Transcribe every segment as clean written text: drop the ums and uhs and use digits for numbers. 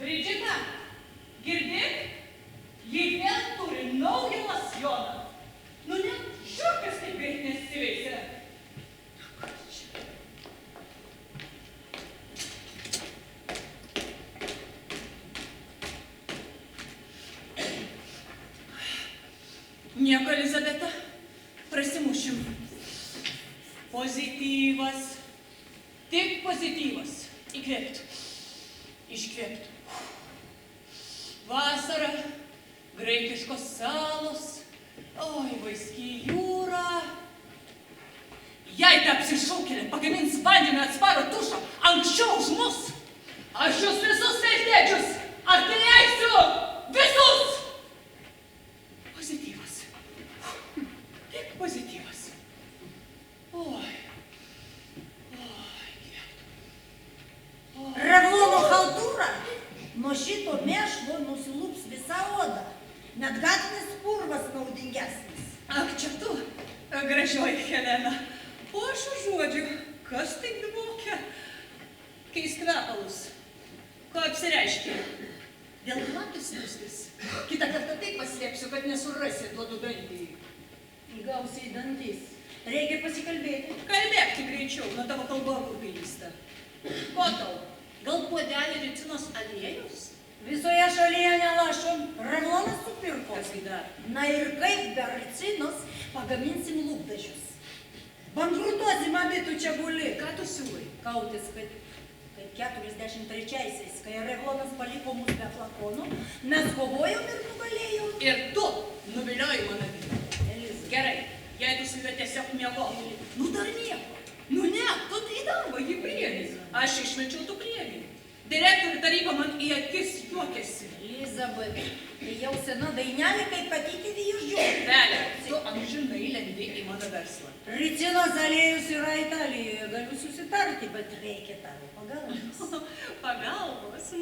Bridžita, girdik? Ji vėl turi naują losjoną. Nu net žiurkės taip greit nesiveisia. Nieko, Elizabeta, prasimušim. Pozityvas. Tik pozityvas. Įkvėpt. Iškvėpt. Vasara, graikiškos salos, oi, vaiski jūra. Jei ta apsišaukėlė pagamins vandenį atsparų tušą anksčiau už mus, aš jūs visus veltėdžius atleisiu! Visus! Pozityvas. Tik pozityvas. Oi. Revlono haltūra nuo šito mėšlo nusilups visa oda. Net gatvinis purvas naudingesnis. Ak, čia tu, gražioji Helena. O aš užuodžiu, kas taip dvokia? Keis kvepalus. Ko apsireiškia? Dėl lapės nustis. Kitą kartą taip paslėpsiu, kad nesurasi duodu dantį. Įgausiai dantis. Reikia pasikalbėti. Kalbėk tik greičiau, nuo tavo kalba rūpelysta. Ko tau? Gal puodelį ricinos aliejus? Visoje šalyje nelašom. Revlonas supirko. Kas tai dar? Na ir kaip be ricinos pagaminsim lūpdažius. Bankrutuosim abi tu čia guli. Ką tu siūlai? Kautis, kaip 43-aisiais, kai Revlonas paliko mus be flakonų, mes kovojom ir nugalėjom. Ir tu nuvilioji mano vyrą. Gerai, jei tu su juo tiesiog miegotum. Nu dar nieko. Nu ne, tu į darbą jį priėmė. Aš išmečiau tu priėmė. Direktorių taryba man į akis juokėsi. Elizabet, tai jau sena dainelė, kaip patikė vyždžių. Velė, tu amžinai lendi į mano verslą. Ricinos aliejus yra Italijoje, galiu susitarti, bet reikia tavo pagalbos. Pagalbos?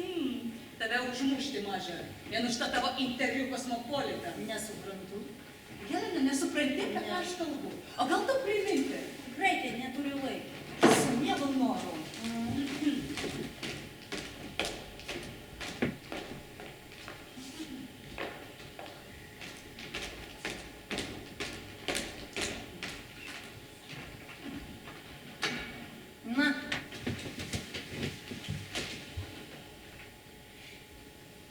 Tave užmušti mažą. Vien už tą tavo interviu kosmopolitą. Nesuprantu. Helena, nesupranti, ką aš kalbu. O gal tau priminti? Greitai, neturiu laiko. Su mielu noru. Na.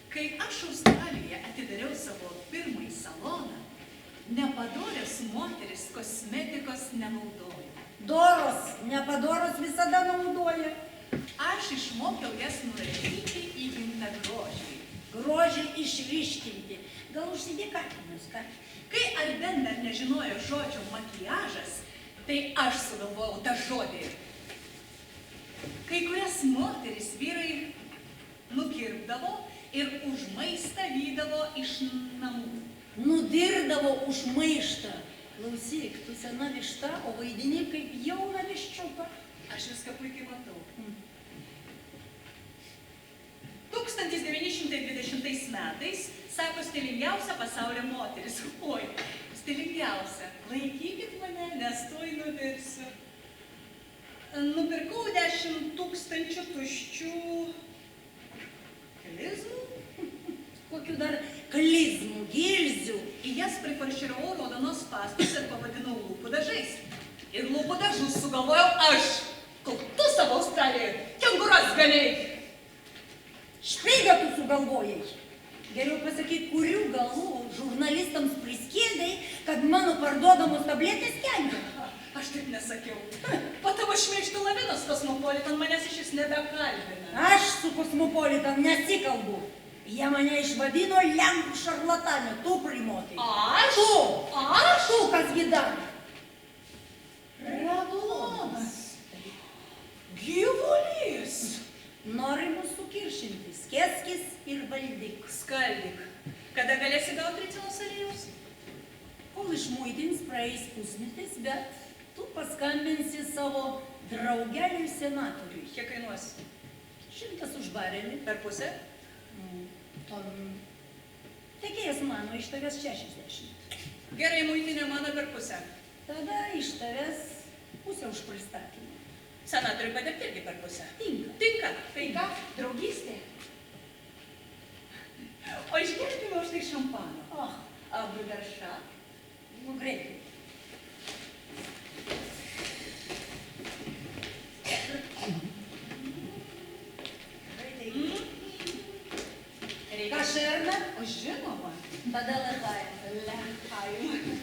Kai aš Australijoje atidariau savo pirmąjį saloną, nepadorios moteris kosmetikos nenaudojo. Doros, nepadoros visada naudoja. Aš išmokiau jas nurašyti į gimtą grožį. Grožį išryškinti. Gal užsidėk akinius, ką? Kai Arben dar nežinojo žodžio makiažas, tai aš sugalvojau tą žodį. Kai kurias moteris vyrai nukirpdavo ir už maistą vydavo iš namų. Nudirdavo už maištą. Klausyk, tu sena višta, o vaidini kaip jauna viščiuka. Aš viską puikiai matau. 1920 metais sako stilingiausia pasaulio moteris. Oi, stilingiausia. Laikykit mane, nes tuoj nuvirsiu. Nupirkau 10 000 tuščių klizmų. Kokių dar klizmų, gilzių. Į jas prifarširavau raudonos pastos ir pavadinau lūpų dažais. Ir lūpų dažus sugalvojau aš. Kol tu savo Australijoje kenguras galėjai. Špeigą tu sugalvojai. Geriau pasakyk, kurių galų žurnalistams priskėdai, kad mano parduodamos tabletės kenkia. Aš taip nesakiau. Po tavo šmeižtų lavinos kosmopolitan manęs iš vis nebekalbina. Aš su kosmopolitan nesikalbu. Jie mane išvadino lenkų šarlatanę, tu primokai. Aš? Tu! Aš? Tu, kas gi dar? Revlonas. Gyvulys. Nori mus sukiršinti, skėskis ir valdyk. Skaldyk. Kada galėsi gauti ricinos aliejus? Kol išmuitins praeis pusmetis, bet tu paskambinsi savo draugeliui senatoriui. Kiek kainuos? 100 už barelį. Per pusę? Tekėjas mano iš tavęs 60. Gerai, muitinė mano per pusę. Tada iš tavęs pusę už pristatymą. Senatoriui padėkti irgi per pusę. Tinka. Tinka. Tai ką? Draugystė. Машерна? O žinoma. Tada Lechaim. Lechaim.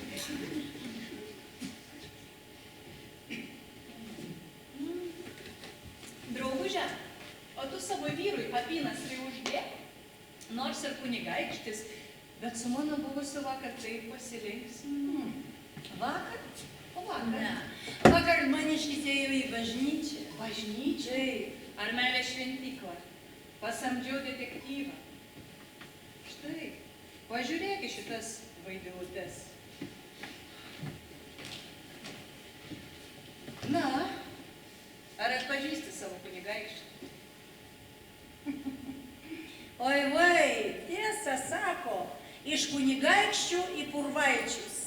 Drauguže, o tu savo vyrui apynasrį uždėk, nors ir kunigaikštis, bet su mano buvusiu vakar taip pasilinksminau. Vakar? O vakar? Ne. Vakar maniškis ėjo į bažnyčią. Bažnyčiai? Ar meilė šventyklą? Pasamdžiau detektyvą. Štai, pažiūrėk į šitas vaidilutes. Na, ar atpažįsti savo kunigaikštį? Oi, vai, tiesą sako, iš kunigaikščių į purvaičius.